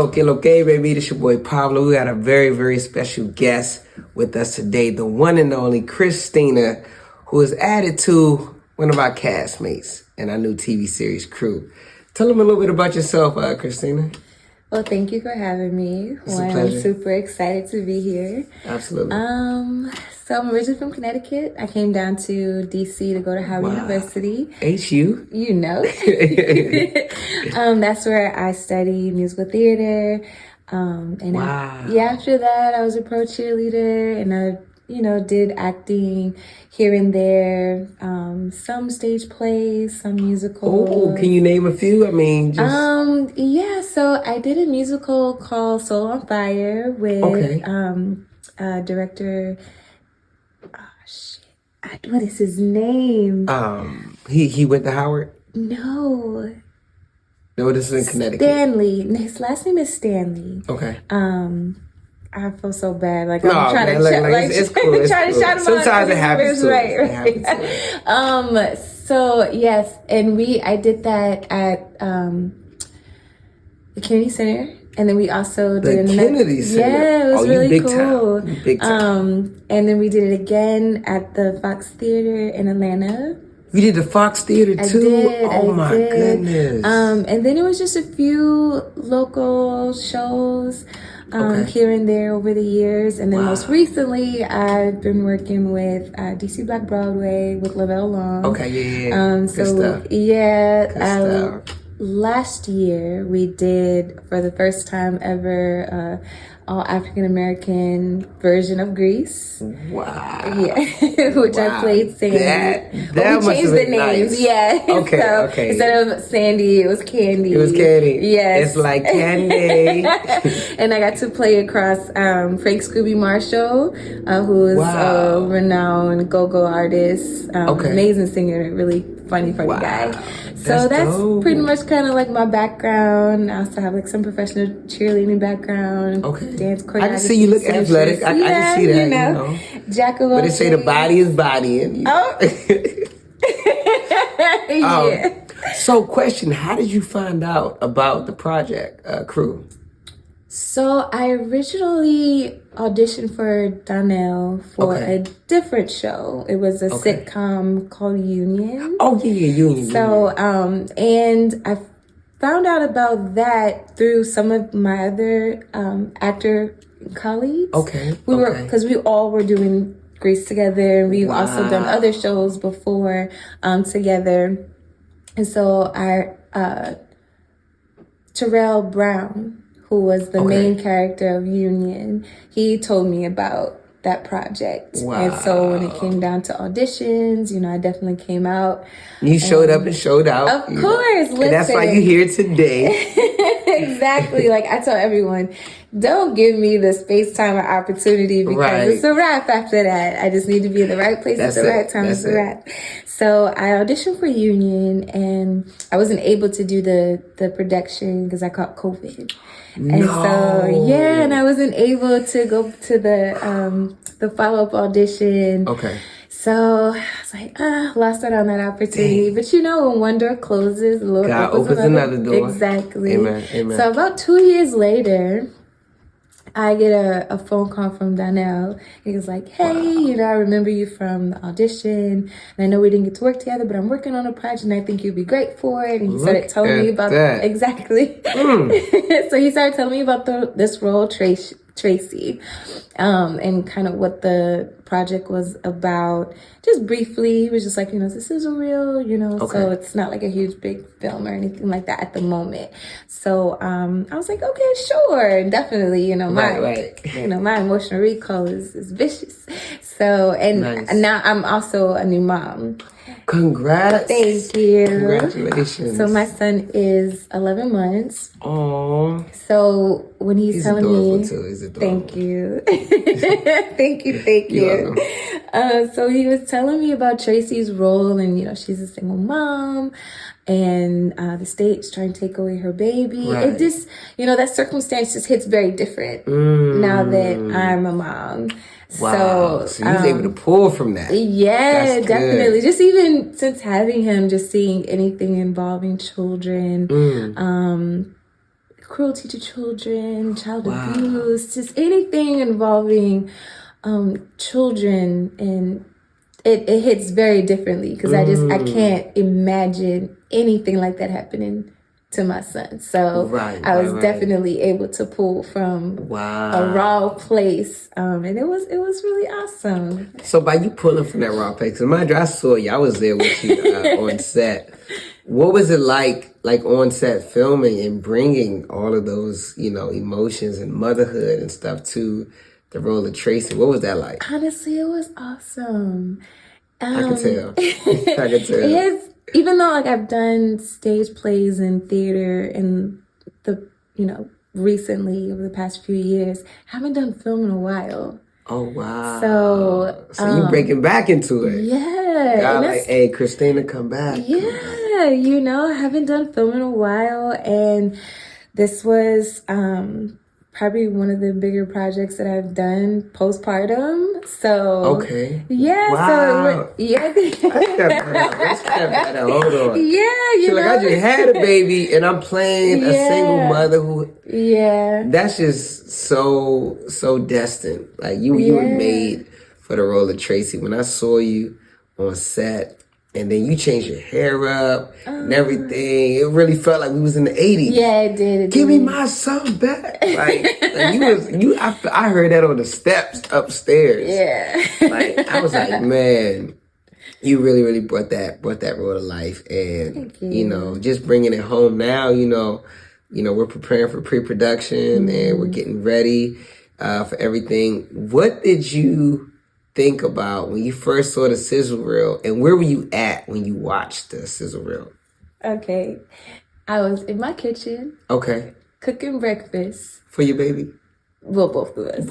que lo que, baby? This your boy Pablo. We got a very, very special guest with us today, the one and only Khristina, who is added to one of our castmates in our new TV series crew. Tell them a little bit about yourself, Khristina. Well, thank you for having me. It's a pleasure. I'm super excited to be here. Absolutely. So I'm originally from Connecticut. I came down to DC to go to Howard University. HU? You know. That's where I studied musical theater. After that, I was a pro cheerleader, and I did acting here and there, some stage plays, some musicals. Oh, can you name a few? I mean, so I did a musical called Soul on Fire with director. What is his name? He went to Howard? No, this is in Connecticut. Stanley. His last name is Stanley. Okay. I feel so bad. Like, no, I'm trying man, it's cool. It's trying cool. to shout him out. Sometimes it happens to right. It happens to So yes, and I did that at the Kennedy Center, and then we also did the Kennedy Center. Yeah, it was really cool. Big time. And then we did it again at the Fox Theater in Atlanta. You did the Fox Theater too? I did. Goodness. And then it was just a few local shows here and there over the years. And then most recently, I've been working with DC Black Broadway with Lavelle Long. Okay, yeah. Good stuff. Last year, we did, for the first time ever, all African-American version of Grease. Wow. Yeah. Which I played Sandy. That we changed the names. Nice. Yeah. Okay. Instead of Sandy, it was Candy. Yes. It's like candy. And I got to play across Frank Scooby Marshall, who is a renowned go-go artist, amazing singer, really funny guy. So that's pretty much kind of like my background. I also have like some professional cheerleading background, dance choreography. I can see you look athletic. I can see that, you know. Jack of all But they say the body is bodying. So question, how did you find out about the project, Crew? So I originally auditioned for Donnell for a different show. It was a sitcom called Union. Oh, yeah, Union. So, and I found out about that through some of my other actor colleagues. Because we all were doing Grease together. We've also done other shows before together. And so Terrell Brown, who was the main character of Union, he told me about that project. And so when it came down to auditions, I definitely came out. You showed up and showed out. Of course, listen. And that's why you're here today. Exactly. Like I tell everyone, don't give me the space, time, or opportunity because it's a wrap after that. I just need to be in the right place at the right time. It's a wrap. So I auditioned for Union, and I wasn't able to do the production because I caught COVID. And and I wasn't able to go to the follow-up audition. So I was like, lost out on that opportunity. But when one door closes, the Lord opens another door. Exactly. Amen. So about 2 years later, I get a phone call from Donnell. He was like, hey, I remember you from the audition. And I know we didn't get to work together, but I'm working on a project and I think you'd be great for it. And he started telling me about that. Exactly. So he started telling me about this role, Tracy, and kind of what the project was about. Just briefly, he was just like, this is a real, so it's not like a huge big film or anything like that at the moment. So I was like, okay, sure, definitely. My emotional recall is vicious. So and now I'm also a new mom. Congrats. Thank you. Congratulations. So my son is 11 months. Oh. So when he's telling me, thank you. Thank you. So he was telling me about Tracy's role, and she's a single mom, and the state's trying to take away her baby. It just, that circumstance just hits very different now that I'm a mom. Wow. So you was able to pull from that. Yeah, That's definitely. Good. Just even since having him, just seeing anything involving children, cruelty to children, child abuse, just anything involving children, and it hits very differently because I can't imagine anything like that happening to my son. So I was definitely able to pull from a raw place, and it was really awesome. So by you pulling from that raw place, and mind you, I saw you, I was there with you on set. What was it like on set filming and bringing all of those, emotions and motherhood and stuff to the role of Tracy? What was that like? Honestly, it was awesome. I can tell. I can tell. Even though I've done stage plays and theater and recently over the past few years, I haven't done film in a while. Oh wow! So you breaking back into it? Yeah. God, hey, Khristina, come back. Yeah, I haven't done film in a while, and this was probably one of the bigger projects that I've done postpartum. So yeah, wow. Hold on. Yeah, I just had a baby and I'm playing a single mother who. Yeah. That's just so destined. Like you were made for the role of Tracy. When I saw you on set. And then you changed your hair up and everything. It really felt like we was in the 80s. Yeah, it did. Give me my son back. I heard that on the steps upstairs. Yeah. I was like, man, you really, really brought that role to life. And, just bringing it home now, we're preparing for pre-production and we're getting ready for everything. What did you think about when you first saw the sizzle reel, and where were you at when you watched the sizzle reel? Okay, I was in my kitchen. Okay, cooking breakfast for your baby. Well, both of us.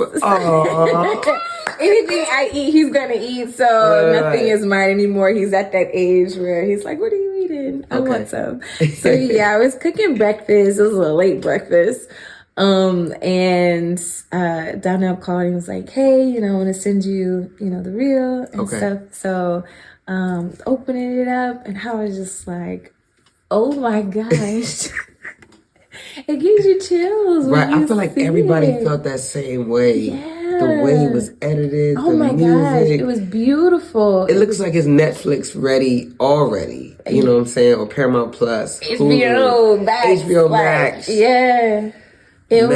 Anything I eat, he's gonna eat. So nothing is mine anymore. He's at that age where he's like, "What are you eating? I want some." So I was cooking breakfast. It was a late breakfast. And Donnell called and was like, "Hey, I want to send you, the reel and stuff." So, opening it up, and I was just like, "Oh my gosh." It gives you chills. Right. I feel like everybody felt that same way. Yeah. The way it was edited, oh my gosh, it was beautiful. It looks like it's Netflix ready already. You know what I'm saying? Or Paramount Plus. HBO Max. HBO Max. Yeah. It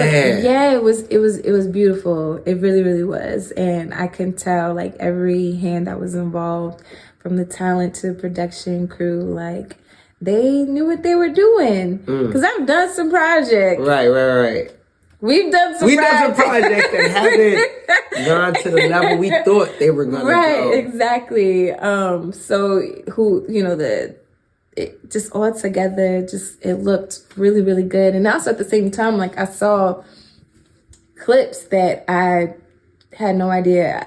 was beautiful. It really, really was. And I can tell every hand that was involved, from the talent to the production crew, they knew what they were doing. Because I've done some projects. Right. We've done some projects that haven't gone to the level we thought they were going to go. Right, exactly. It just all together, it looked really, really good. And also at the same time, I saw clips that I had no idea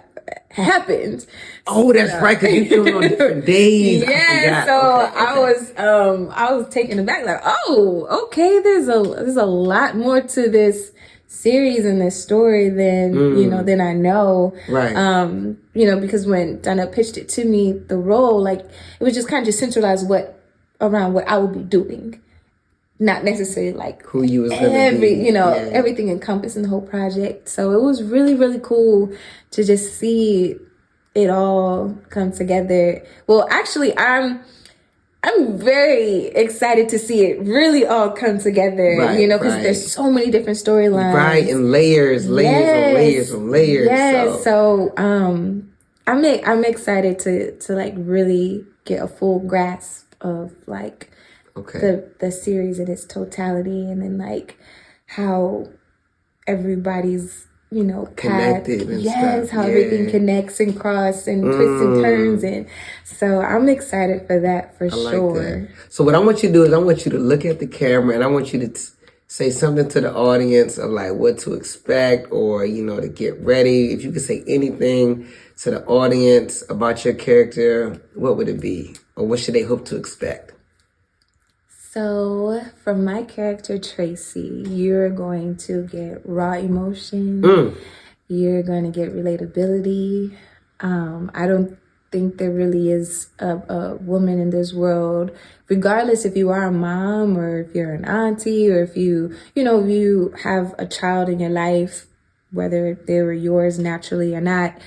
happened. Oh, that's right, because you filmed on different days. Yeah, I was taken aback, oh, okay, there's a lot more to this series and this story than I know. Right. Because when Donna pitched it to me, the role, it was just kind of just centralized around what I would be doing, not necessarily who you was gonna be. Everything encompassed in the whole project. So it was really, really cool to just see it all come together. Well, actually, I'm very excited to see it really all come together. Because there's so many different storylines, right, and layers on layers. Yeah, so I'm excited to really get a full grasp of the series in its totality, and then how everybody's connected and stuff. How everything connects and crosses and twists and turns, and so I'm excited for that for sure. So what I want you to do is I want you to look at the camera and I want you to say something to the audience of what to expect, or to get ready. If you could say anything to the audience about your character, what would it be? Or what should they hope to expect? So, from my character, Tracy, you're going to get raw emotion. You're going to get relatability. I don't think there really is a woman in this world, regardless if you are a mom or if you're an auntie or if you have a child in your life, whether they were yours naturally or not,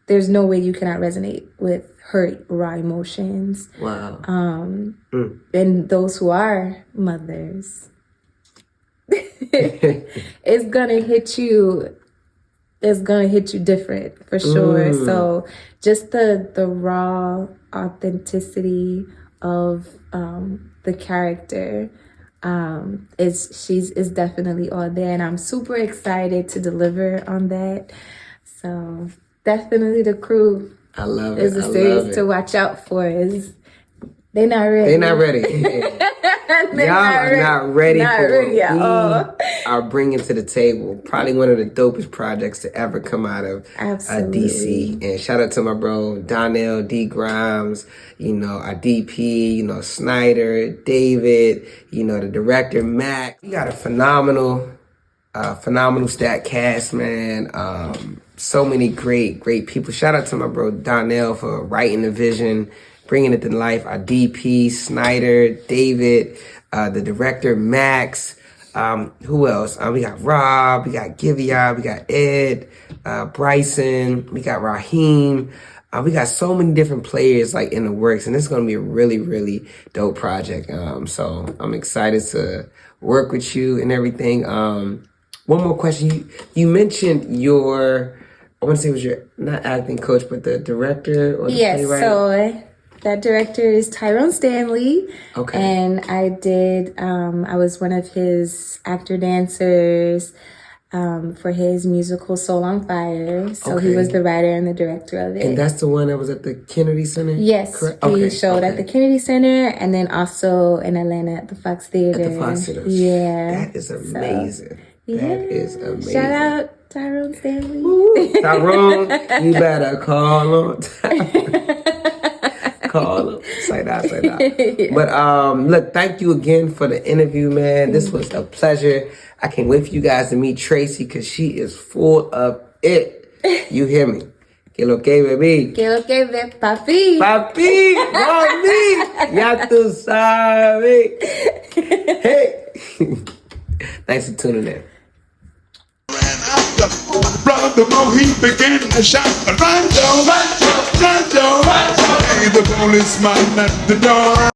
there's no way you cannot resonate with her raw emotions. Wow. And those who are mothers, it's gonna hit you different for sure. So just the raw authenticity of the character is definitely all there, and I'm super excited to deliver on that. So definitely the crew. I love it. Is a series to watch out for. They're not ready. They're not ready. Y'all are not ready for what we are bringing to the table. Probably one of the dopest projects to ever come out of DC. And shout out to my bro, Donnell, D. Grimes, our DP, Snyder, David, the director, Mac. We got a phenomenal stat cast, man. So many great people. Shout out to my bro, Donnell, for writing the vision, bringing it to life. Our DP, Snyder, David, the director, Max. Who else? We got Rob, we got Givion, we got Ed, Bryson, we got Raheem. We got so many different players in the works, and this is going to be a really, really dope project. So I'm excited to work with you and everything. One more question. You mentioned I want to say it was your, not acting coach, but the director or the playwright? So that director is Tyrone Stanley. Okay. And I was one of his actor dancers for his musical Soul on Fire. So he was the writer and the director of it. And that's the one that was at the Kennedy Center? Yes. Correct? He showed at the Kennedy Center and then also in Atlanta at the Fox Theater. At the Fox Theater. Yeah. That is amazing. That is amazing. Shout out Tyrone Stanley. Tyrone, you better call him. Call him. Say that. Yeah. But look, thank you again for the interview, man. This was a pleasure. I can't wait for you guys to meet Tracy because she is full of it. You hear me? Que lo que, baby? Que lo que, papi? Papi, mami, ya tú sabes. Hey. Thanks for tuning in. Brother Mo, he began to shout, Rancho, Rancho, Rancho, Rancho. Hey, the policeman at the door.